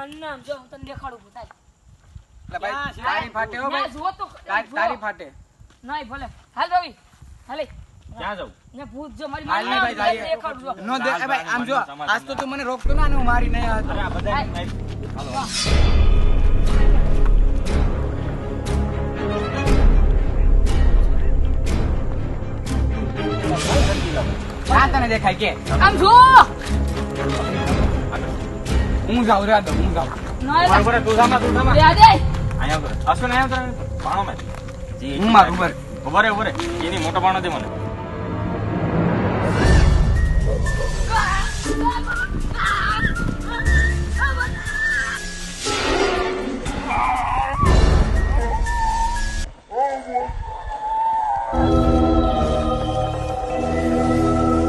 મારું નામ જો હું તને દેખાડું બતાય એટલે ભાઈ તારી ફાટે હો ભાઈ જો તો તારી ફાટે નહીં ભલે હાલ રવિ હાલે ક્યાં જાઉં ને ભૂત જો મારી હાલ મારું નહીં નામ ભાઈ દેખાડું જો નો દે ભાઈ આમ જો આજ તો તું મને રોકતો ના ને હું મારી નહીં આવતો. અરે આ બધા હાલો આ તને દેખાય કે આમ જો હું જાઉં રે તો હું જાઉં ના બરાબર તું સામા દે દે અહીંયા ઉભરે અશ્વિન અહીંયા ઉભરે બાણો મેં હું મારું ઉપર ઉભરે એની મોટો બાણો દે મને